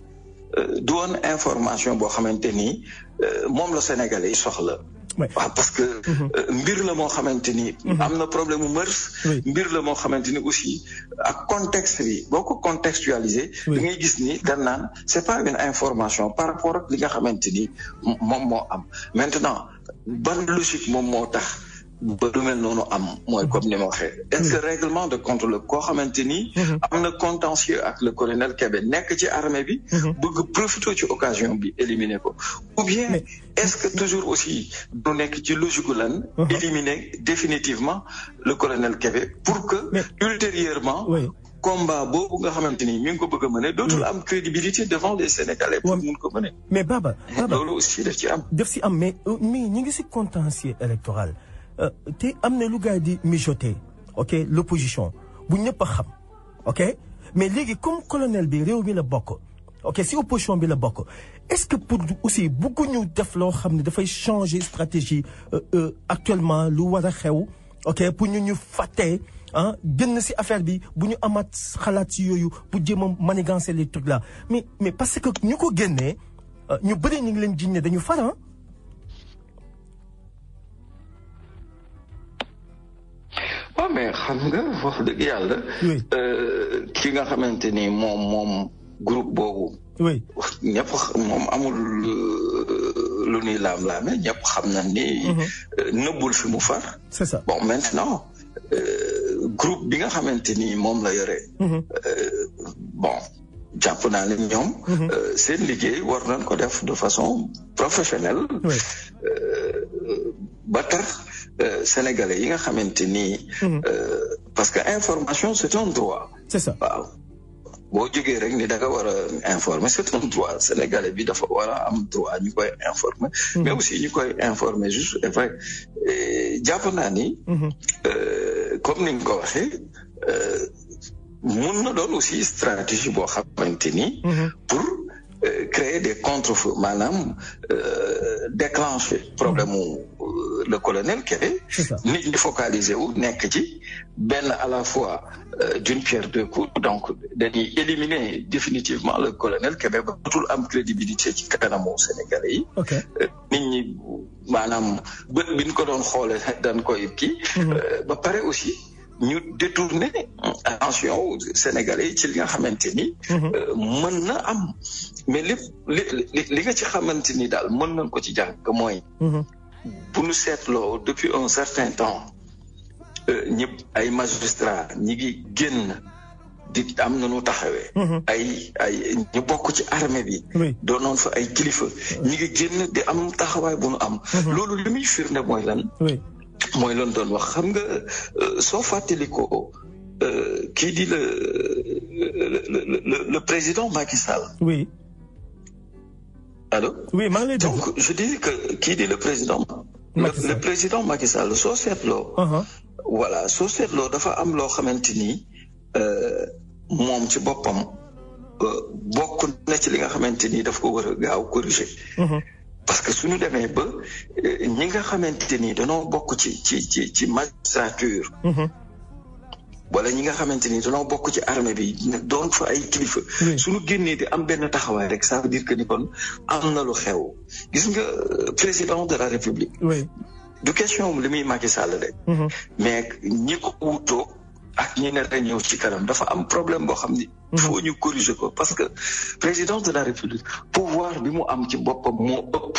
du woon information boo xamante ni moom la Sénégalais yi soxla waaw parce que mbir la moo xamante ni am na problème mu mœurs mbir la moo xamante ni aussi ak contexte bi boo ko contextualiser da ngay gis ni dañ naan c'est pas une information par rapport ak li nga xamante ni moom moo am maintenant ban logique moom moo tax ba lu mel noonu am mooy comme ni ma waxee est-ce que règlement de compte la koo xamante ni am na contentieux ak le colonel Kébé nekk ci armée bi bëgg profiter ci occasion bi éliminer ko ou bien est-ce que toujours aussi du nekk ci logique lan éliminer définitivement le colonel Kébé pour que ultérieurement combat boobu nga xamante ni mi ngi ko bëgg a mëne dootul am crédibilité devant les Sénégalais pour mun ko mëne mais Baba loolu aussi daf ci am mais ñi ngi si contentieux électoral te am na lu gars di mijoter ok l'opposition bu ñëpp a xam ok mais léegi comme colonel bi réew mi la bokk ok si opposition bi la bokk est-ce que pour aussi bëgguñu def loo xam ne dafay changer stratégie actuellement lu war a xew ok pour ñu fàtte gën si affaire bi bu ñu amaat xalaat si yooyu pour jéem a manigancer les trucs là mais parce que ñu ko génnee ñu bëri ñu ngi leen jiñ ne dañu far waaw mais xam nga wax dëgg yàlla. ki nga xamante ni moom groupe boobu. oui ñëpp moom amul lu ñuy laam-laame ñëpp xam na ni. nëbbul fi mu far. c'est ça bon maintenant groupe bi nga xamante ni moom la yore. bon jàpp naa ne ñoom. seen liggéey war nañ ko def de façon professionnelle. ba tax sénégalais yi nga xamante ni. parce que information c'est un droit. c'est ça waaw boo jógee rek ni da nga war a informer c'est un droit sénégalais bi dafa war a am droit ñu koy informer. mais aussi ñu koy informer juste et vrai jàpp naa ni. comme ni nga ko waxee mun na doon aussi stratégie boo xamante ni. pour créer des contre-feux maanaam déclencher problème mu le colonel Kébé. nit ñi focaliser wu nekk ci benn à la fois d'une pierre deux coups donc dañuy éliminer définitivement le colonel Kébé ba dootul am crédibilité ci kanamu Sénégalais yi. nit ñi maanaam bët bi ñu ko doon xoolee dañ koy kii. ba pare aussi. ñu détourner attention Sénégalais yi ci li nga xamante ni. mën na am mais li nga ci xamante ni daal mën nañ ko ci jàng mooy. bu ñu seetloo depuis un certain temps ñëpp ay magistrats ñi ngi génn di am na ñu taxawee. ay ñu bokk ci armée bi. doonoon fa ay kilifa. ñi ngi génn di am taxawaay bu ñu am. loolu li muy firnde mooy lan. mooy loon doon wax xam nga soo fàttalikoo kii di le président Macky Sall. oui. allô. oui maa ngi lay dégg. donc je dis que kii di le président. le président Macky Sall soo seetloo. voilà soo seetloo dafa am loo xamante ni moom ci boppam bokk na ci li nga xamante ni daf ko war a gaaw corriger. parce que suñu demee ba ñi nga xamante ni dañoo bokk ci magistrature. wala ñi nga xamante ni dañoo bokk ci armée bi doon fa ay kilifa. suñu génnee di am benn taxawaay rek ça veut dire que ni kon am na lu xew. gis nga président de la république. du question li muy Macky Sall de. mais ñi ko wutoo ak ñi ne rek ñëw ci kanam dafa am problème boo xam ni. faut ñu corriger ko parce que président de la république pouvoir bi mu am ci boppam moo ëpp.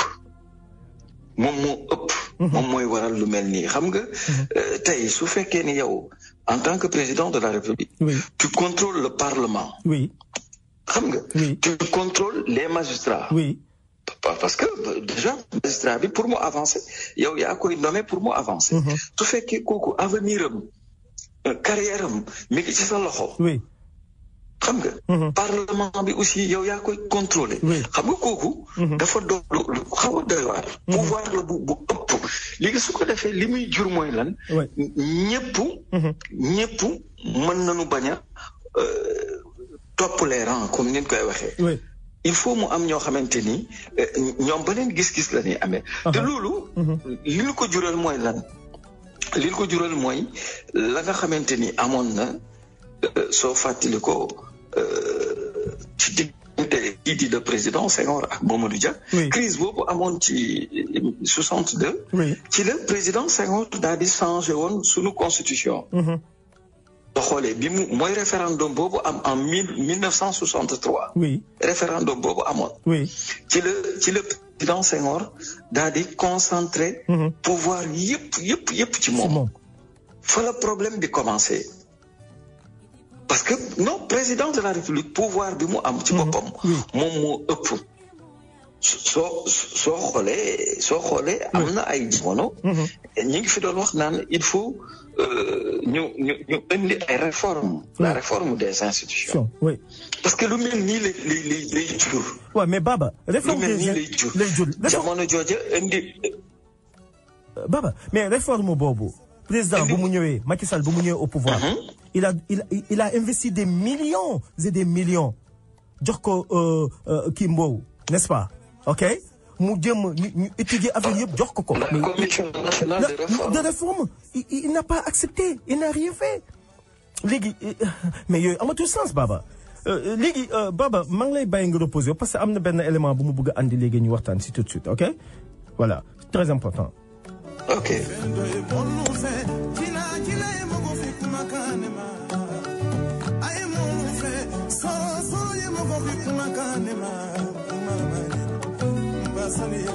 moom mooy waral lu mel nii xam nga. tey su fekkee ni yow en tant que président de la république. tu contrôles le parlement. xam nga. tu contrôles les magistrats. parce que déjà magistrat bi pour mu avancer yow yaa koy nommer pour mu avancer. su fekkee kooku avenir am carrière am mi ngi ci sa loxo. xam nga. parlement bi aussi yow yaa koy contrôler. xam nga kooku. dafa doon lu xaw a doy waar. pouvoir la bu ëpp. léegi su ko defee li muy jur mooy lan. ñëpp mën nañu bañ a topp les rangs comme ni ñu koy waxee. il faut mu am ñoo xamante ni ñoom beneen gis-gis la ñuy amee. te loolu. li ñu ko jural mooy lan. li ñu ko jural mooy la nga xamante ni amoon na soo fàttali ko ci diggante kii di le président Senghor ak Mamadou Dia. crise boobu amoon ci 62. ci la président Senghor daal di changé woon sunu constitution. boo xoolee bi mu mooy référendum boobu am en 1963. référendum boobu amoon. ci la président Senghor daal di concentré pouvoir yëpp ci moom fa la problème bi commencé parce que non président de la République pouvoir bi mu am ci boppam moom moo ëpp soo xoolee am na ay jamono ñi ngi fi doon wax naan il faut ñu indi ay réformes la réforme des institutions oui parce que lu mel nii lay jur waaw mais Baba réforme lu mel nii lay jur jamono jooja indi Baba mais réforme boobu président bu mu ñëwee Macky Sall bu mu ñëwee au pouvoir il a investi des millions et des millions jox ko kii Mbow n'est-ce pas ok mu jëm ñu étudier affaire yëpp jox ko la commission nationale de réforme il n'a pas accepté il n'a rien fait léegi mais yooyu amatul sens Baba léegi Baba maa ngi lay bàyyi nga reposer parce que am na benn élément bu mu bëgg a andi léegi ñu waxtaan si tout de suite ok voilà très important. ok.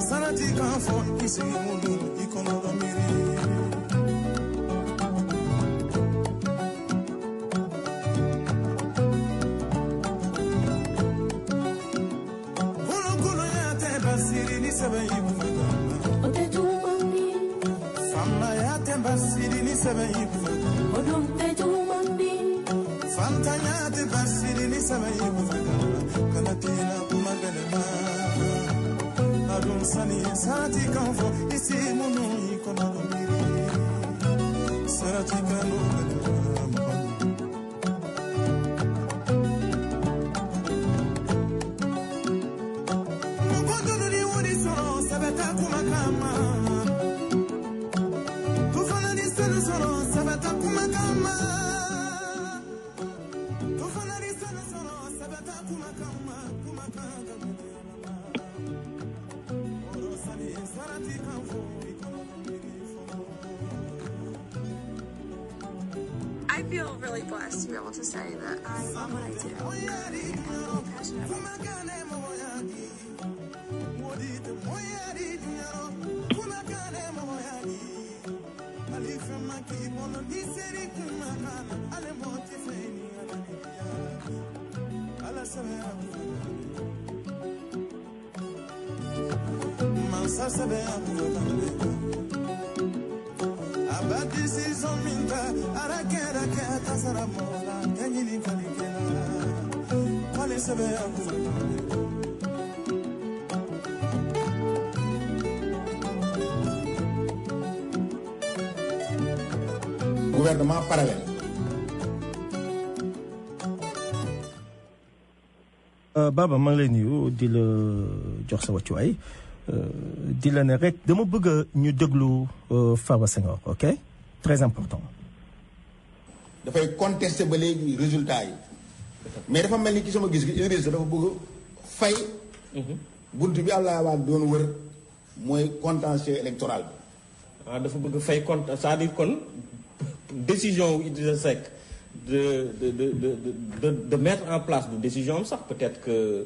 Sanati kan fo isi mundu ikono miri Gulu ya te basiri ni sebe yibuga Ote tumambi Fama ya te basiri ni sebe yibuga Ote tumambi Fanta ya te basiri ni sebe yibuga Kanatina kumagalema Sani sarati kan fo isi munu ikono miri sarati kanu mukondo ni wori soro sabata kuma kama tufana ni soro sabata kuma kama tufana ni soro sabata kuma kama I feel really blessed to be able to say that I love what I do. I'm passionate about it. Gouvernement parallèle. Baba maa ngi lay nuyu di la jox sa wàccuwaay di la ne rek dama bëgg ñu déglu Farba Senghor ok très important. dafay contester ba léegi résultat yi mais dafa mel ni ki sama gis gi Idrissa dafa bëgg fay. buntu bi Abdoulaye Wade doon wër mooy contentieux électoral bi. waaw dafa bëgg fay compte c'est-à-dire kon décision Idrissa Seck de mettre en place de décision am sax peut-être que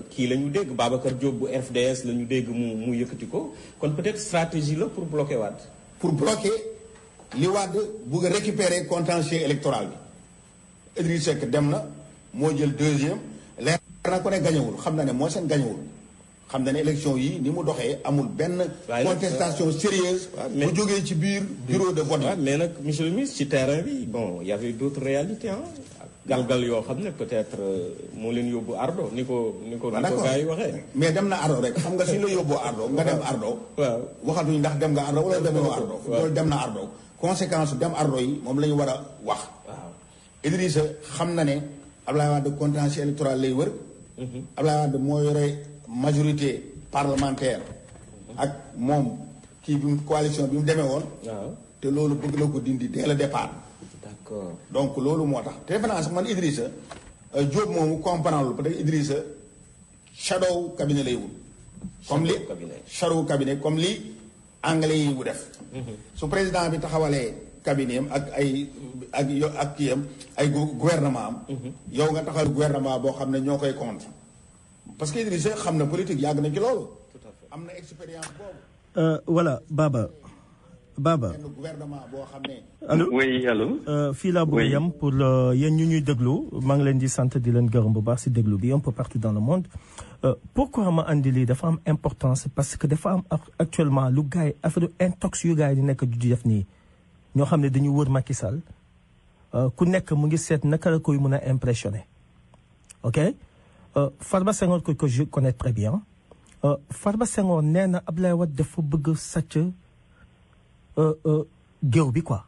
kii la ñu dégg Babacar Diop bu FDS la ñu dégg mu yëkkati ko kon peut-être stratégie la pour bloquer Wade. pour bloquer li Wade bëgg a récupérer contentieux électoral bi Idrissa Seck dem na moo jël deuxième leer na ko ne gañewul xam na ne moo seen gañewul xam na ne élection yi ni mu doxee amul benn contestation sérieuse bu jógee ci biir bureau de vote. mais nag monsieur le ministre ci terrain bi bon il y avait d'autres réalités ah galgal yoo xam ne peut-être moo leen yóbbu ardo ni ko gars yi waxee. mais dem na ardo rek xam nga suñu la yóbboo ardo nga dem ardo waaw waxatuñu ndax dem nga ardo wala demoo ardo loolu dem na ardo conséquence dem ardo yi moom la ñu war a wax. waaw Idrissa xam na ne Abdoulaye Wade contentieux électoral lay wër. Abdoulaye Wade moo yore majorité parlementaire ak moom kii bi coalition bi mu demee woon. waaw te loolu bëgg na ko dindi dès le départ. d'accord donc loolu moo tax te defe naa sax man Idrissa Diop moomu comprendre peut-être Idrissa shadow cabinet lay wut. comme li shadow cabinet comme li anglais yi wu def. su président bi taxawalee cabinet am ak kii am ay gouvernement am. yow nga taxawal gouvernement boo xam ne ñoo koy contre. parce que Idrissa xam na politique yàgg na ci loolu. am na expérience boobu. voilà Baba. benn gouvernement boo xam ne. allo oui allo. fii laa bëgg yam pour yéen ñu ñuy déglu maa ngi leen di sant di leen gërëm bu baax si déglu bi un peu partout dans le monde. pourquoi ma andi lii dafa am importance parce que dafa am actuellement lu gars yi affaire intox yu gars yi di nekk di def nii ñoo xam ne dañu wër Macky Sall ku nekk mu ngi seet naka la koy mën a impressionner ok Farba Senghor que je connais très bien Farba Senghor nee na Abdoulaye Wade dafa bëgg sàcc géew bi quoi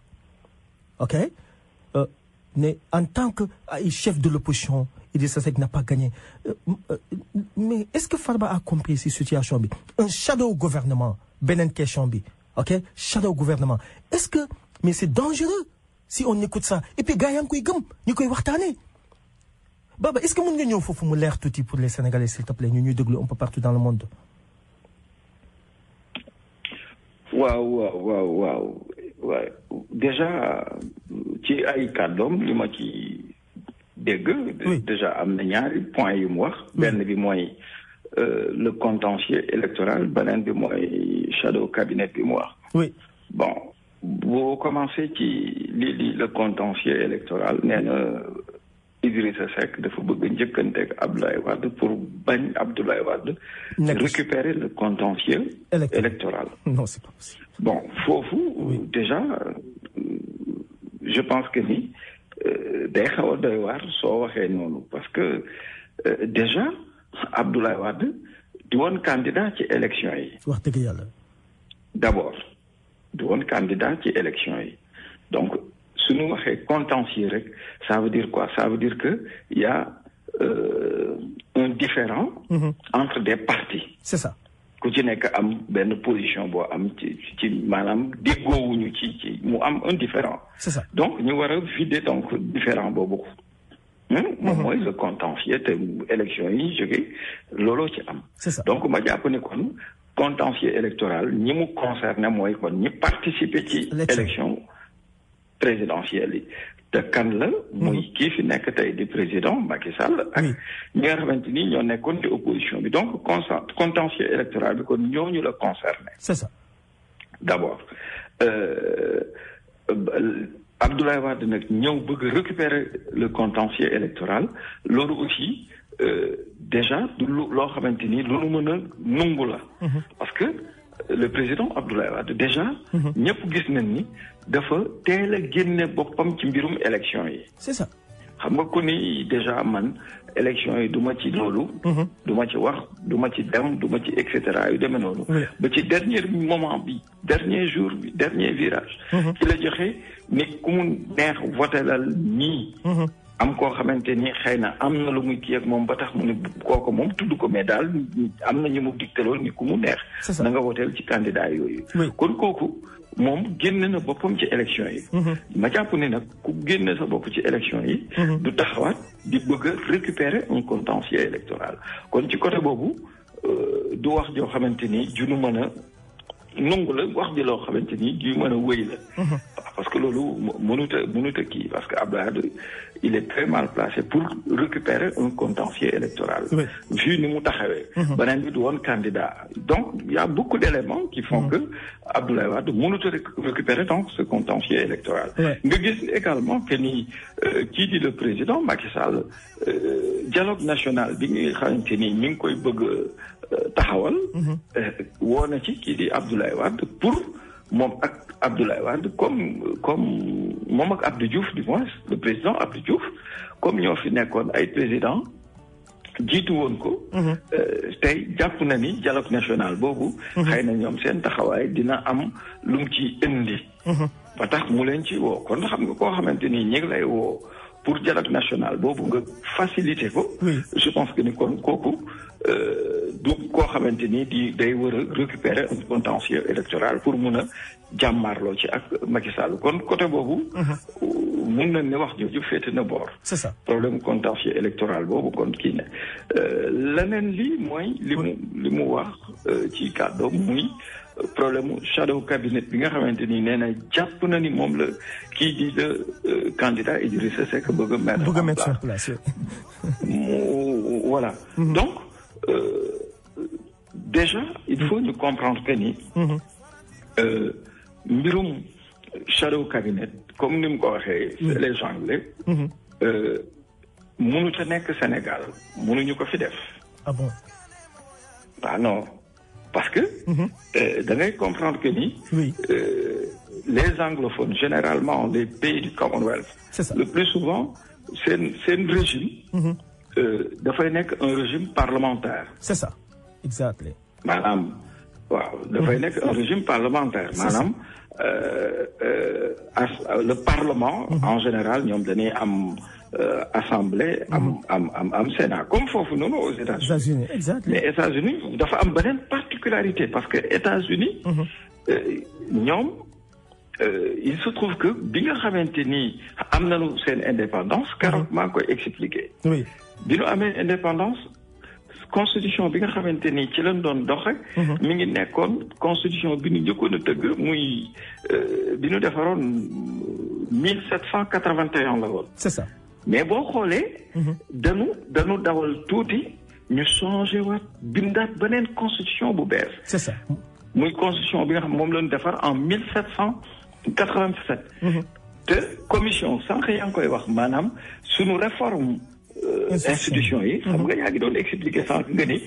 ok mais en tant que chef de l'opposition Idrissa Seck n'a pas gagné mais est-ce que Farba a compris cette situation bi un shadow gouvernement beneen question bi ok shadow gouvernement est-ce que mais c'est dangereux si on écoute ça et puis gars yaa ngi koy gëm ñu koy waxtaanee Baba est-ce que mën nga ñëw foofu mu leer tuuti pour les Sénégalais s'il te plaît ñu ñuy déglu un peu partout dans le monde. waaw déjà ci ay kàddoom li ma ci dégg. déjà am na ñaari point yu mu wax. benn bi mooy le contentieux électoral beneen bi mooy shadow cabinet bi mu wax. oui bon boo commencé ci le contentieux électoral nee na Idrissa Seck dafa bëgg njëkkanteeg Abdoulaye Wade pour bañ Abdoulaye Wade récupérer le contentieux électoral. Non, c'est pas possible. Bon, foofu déjà je pense que ni day xaw a doy waar soo waxee noonu parce que déjà Abdoulaye Wade di woon candidat ci élection yi. wax dëgg yàlla. D'abord di woon candidat ci élection yi donc su ñu waxee contentieux rek ça veut dire quoi? Ça veut dire que il y a un différend entre des partis. C'est ça. ku ci nekk am benn position boo am ci maanaam déggoowuñu ci mu am un différend. C'est ça. Donc ñu war a vider donc différend boobu. moom mooy le contentieux te élection yi jógee looloo ci am. C'est ça. Donc ma jàpp ne kon contentieux électoral ñi mu concerné mooy kon ñi participer ci élection présidentielle yi te kan la muy kii fi nekk tey di président Macky Sall ak ñi nga xamante ni ñoo nekkoon ci opposition bi donc contentieux électoral bi kon ñooñu la concerné. C'est ça. D'abord Abdoulaye Wade nag ñëw bëgg récupérer le contentieux électoral loolu aussi déjà du loo xamante ni lu nu mën a nungu la. Parce que le président Abdoulaye Wade déjà ñëpp gis nañ ni dafa teel a génne boppam ci mbirum élection yi. C'est ça. xam nga ko ni déjà man élection yi du ma ci loolu. du ma ci wax du ma ci dem du ma ci et cetera yu demee noonu. ba ci dernier moment bi dernier jour bi dernier virage. ci la joxe ni ku mu neex votelal ñii. am koo xamante ni xëy na am na lu muy kii ak moom ba tax mu ne kooku moom tudd ko mais daal am na ñu mu digtaloon ni ku mu neex. na nga woteel ci candidat yooyu. kon kooku moom génn na boppam ci élection yi. ma jàpp ne nag ku génn sa bopp ci élection yi. du taxawaat di bëgg a récupérer un contentieux électoral kon ci côté boobu du wax joo xamante ni ju nu mën a nangu la wax ji loo xamante ni ju mën a wéy la. parce que loolu mënut a kii parce que Abdoulaye il est très mal placé pour récupérer un contentieux électoral. vu ni mu taxawee. beneen bi du woon candidat donc il y a beaucoup d'éléments qui font que Abdoulaye Wade mënut a récupérer donc ce contentieux électoral. nga gis également que ni kii di le président Macky Sall dialogue national bi nga xamante ni mi ngi koy bëgg taxawal. woo na ci kii di Abdoulaye Wade pour moom ak Abdoulaye Wade comme moom ak Abdou Diouf du moins le président Abdou Diouf comme ñoo fi nekkoon ay président jiitu woon ko. tey jàpp na ni dialogue national boobu. xëy na ñoom seen taxawaay dina am lu mu ci indi. ba tax mu leen ci woo kon xam nga koo xamante ni ñi ngi lay woo pour dialogue national boobu nga faciliter ko. je pense que ni kon kooku du koo xamante ni day war a récupérer un contentieux électoral pour mun a jàmmaarloo ci ak Macky Sall kon côté boobu. mun nañ ne wax jooju féete na boor. C'est ça. problème contentieux électoral boobu kon kii ne leneen li mooy li mu wax ci kàddoom muy problème shadow cabinet bi nga xamante ni nee na jàpp na ni moom la kii di le candidat Idrissa Seck bëgg a mettre en place. Voilà donc déjà il faut ñu comprendre que ni mbirum shadow cabinet comme ni mu ko waxee c'est les Anglais mënut a nekk Sénégal mënuñu ko fi def. Ah bon? Ah non parce que da ngay comprendre que ni les anglophones généralement les pays du Commonwealth le plus souvent seen régime dafay nekk un régime parlementaire. C'est ça, exactement. maanaam waaw dafay nekk un régime parlementaire maanaam le parlement en général ñoom dañuy am assemblée am Sénat comme foofu noonu aux États-Unis exactement. mais États-Unis dafa am beneen particularité parce que États-Unis ñoom il se trouve que bi nga xamante ni am nañu seen indépendance keroog maa ngi koy expliquer bi ñu amee indépendance constitution bi nga xamante ni ci lañ doon doxe mi ngi nekkoon constitution bi ñu njëkkoon a tëgg muy bi ñu defaroon 1781 la woon. C'est ça. mais boo xoolee dañu dawal tuuti ñu changé waat bindaat beneen constitution bu bees. C'est ça. muy constitution bi nga xam moom la ñu defar en 1787 te commission sànq yaa ngi koy wax maanaam sunu réforme institution yi xam nga yaa ngi doon expliquer sànq nga ni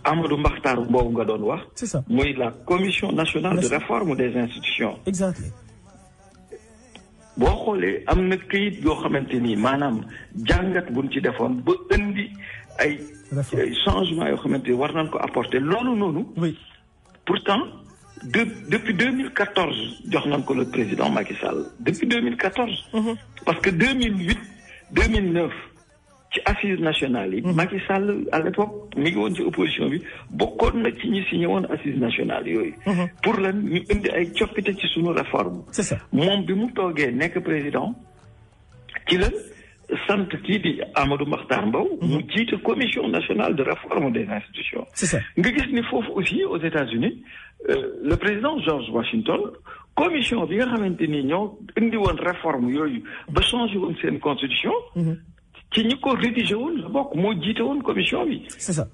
Amadou Mahtar boobu nga doon wax muy la commission nationale de réforme des institutions. Exactement. boo xoolee am na këyit yoo xamante ni maanaam jàngat buñ ci defoon ba indi ay changement yoo xamante ni war nañ ko apporter loolu noonu pourtant depuis 2014 jox nañ ko le président Macky Sall depuis 2014 parce que 2009 ci assises nationales yi Macky Sall à l'époque mi ngi woon ci opposition bi bokkoon na ci ñi signé woon assises nationales yooyu pour lan ñu indi ay coppite ci suñu réforme. C'est ça. moom bi mu toogee nekk président ci la sant kii di Amadou Mahtar Mbow mu jiite commission nationale de réforme des institutions. C'est ça. nga gis ni foofu aussi aux États-Unis le président George Washington commission bi nga xamante ni ñoo indi woon réforme yooyu ba changé woon seen constitution ci ñi ko rédigé woon la bokk moo jiite woon commission bi. C'est ça.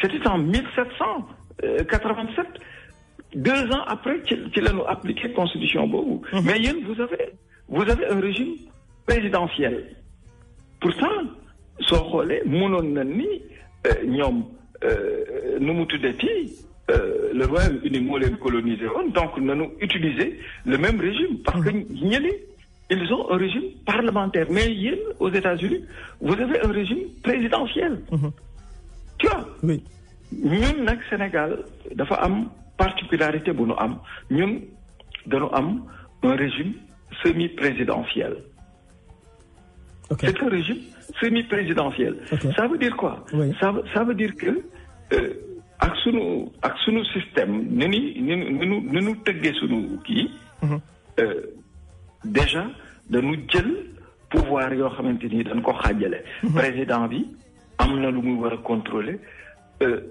C'était en 1787 2 ans après ci la ñu appliqué constitution boobu. mais yéen vous avez un régime présidentiel pourtant soo xoolee mënoon na ni ñoom nu mu tuddati le Royaume-Uni moo leen colonisé woon donc nañu utiliser le même régime parce que ñëli ils ont un régime parlementaire mais yéen aux États-Unis vous avez un régime présidentiel. Tu vois. Oui. ñun nag Sénégal dafa am particularité bu nu am ñun dañu am un régime semi-présidentiel. Okay. C'est un régime semi-présidentiel. Okay. Ça veut dire quoi? Oui. Ça veut dire que ak sunu système ni nu tëggee sunu kii. Déjà dañu jël pouvoir yoo xamante ni dañ ko xaajale. président bi am na lu muy war a contrôler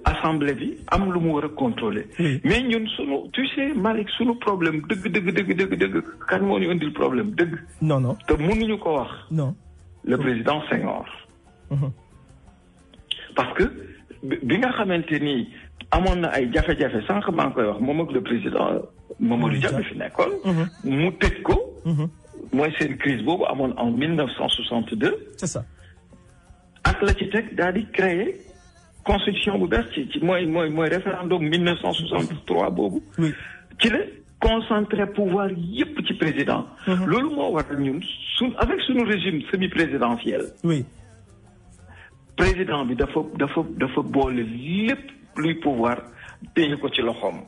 assemblée bi am lu mu war a contrôler. mais ñun sunu tu sais Malick sunu problème dëgg kan moo ñu indil problème dëgg. non. te mënuñu ko wax. non. le président Senghor. parce que bi nga xamante ni amoon na ay jafe-jafe sànq maa ngi koy wax moom ak le président Mamadou Dia bi fi nekkoon. mu tëj ko. mooy seen crise boobu amoon en 1962. C'est ça. ak la ci teg daal di créer constitution bu bees ci mooy référendum 1963 boobu. oui. ci la concentrer pouvoir yépp ci président. loolu moo waral ñun avec suñu régime semi-présidentiel. oui. président bi dafa boole lépp luy pouvoir téye ko ci loxoom.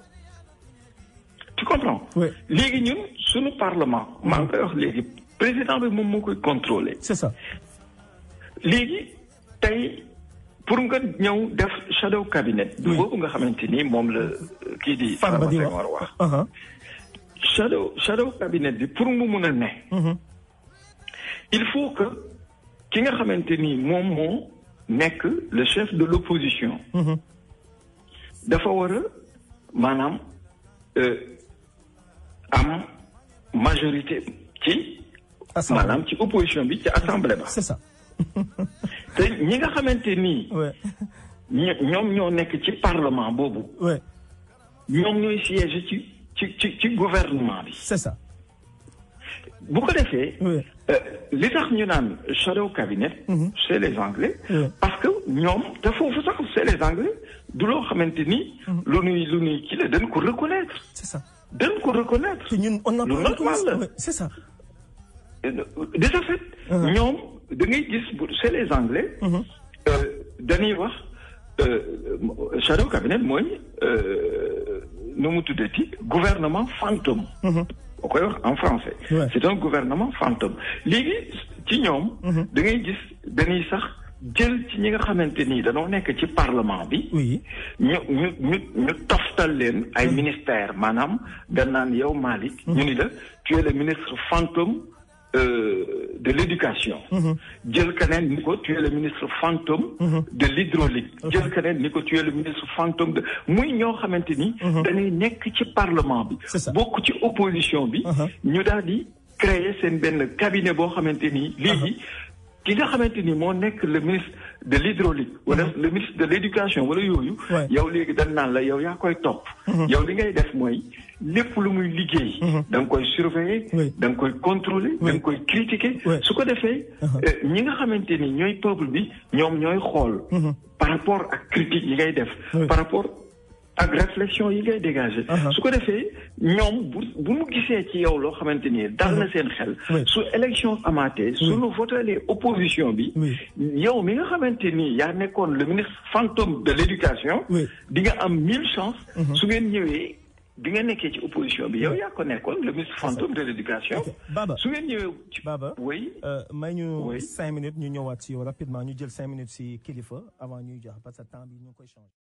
tu comprends. oui. léegi ñun suñu parlement. maa ngi koy wax léegi président bi moom moo koy contrôler. C'est ça. léegi tey pour nga ñëw def shadow cabinet. oui. boobu nga xamante ni moom la kii di. Farba Senghor wax. shadow cabinet bi pour mu mun a ne. il faut que ki nga xamante ni moom moo nekk le chef de l'opposition. dafa war a maanaam am majorité ci. maanaam ci opposition bi ci assemblée ba. C'est ça. te ñi nga xamante ni. ñoom ñoo nekk ci parlement boobu. ouais. ñoom ñooy siège ci gouvernement bi. c'est ça. bu ko defee. oui. li tax ñu naan shadow cabinet. c'est les anglais. parce que ñoom te foofu sax c'est les anglais du loo xamante ni. lu nuy kii la dañ ko reconnaître. c'est ça. dañ ko reconnaître. te ñun on a lu normal la c'est ça. de ce fait. ñoom da ngay gis c'est les anglais. dañuy wax shadow cabinet mooy nu mu tuddati gouvernement fantôme. boo koy wax en français. Ouais. c'est un gouvernement fantôme léegi ci ñoom. da ngay gis dañuy sax jël ci ñi nga xamante ni dañoo nekk ci parlement bi. oui. ñu toftal leen ay ministères maanaam dañ naan yow Malick. ñu ni la tu es le ministre fantôme de l'éducation. jël keneen ni ko tu es le ministre fantôme. de l'hydraulique. jël keneen ni ko tu es le ministre fantôme de muy ñoo xamante ni. dañuy nekk ci parlement bi. C'est ça. bokk ci opposition bi. ñu daal di créer seen benn cabinet boo xamante ni léegi. ki nga xamante ni moo nekk le ministre de l'hydraulique wala le ministre de l'éducation wala yooyu. yow léegi dañ naan la yow yaa koy topp. yow li ngay def mooy lépp lu muy liggéey. da nga koy surveiller. da nga koy contrôler. da nga koy critiquer. su ko defee. ñi nga xamante ni ñooy peuple bi ñoom ñooy xool. par rapport ak critique yi ngay def. par rapport ak réflexion yi ngay dégager. su ko defee ñoom bu mu gisee ci yow loo xamante ni dal na seen xel. su élection amaatee. suñu votelee opposition bi. yow mi nga xamante ni yaa nekkoon le ministre fantôme de l'éducation. di nga am 1000 chances. su ngeen ñëwee bi nga nekkee ci opposition bi yow yaa ko nekkoon le ministre fantôme de l'éducation. Baba su ngeen ñëwee. Baba oui. may ñu 5 minutes ñu ñëwaat si yow rapidement ñu jël 5 minutes si kilifa avant ñuy jox parce que temps bi ñu koy changer.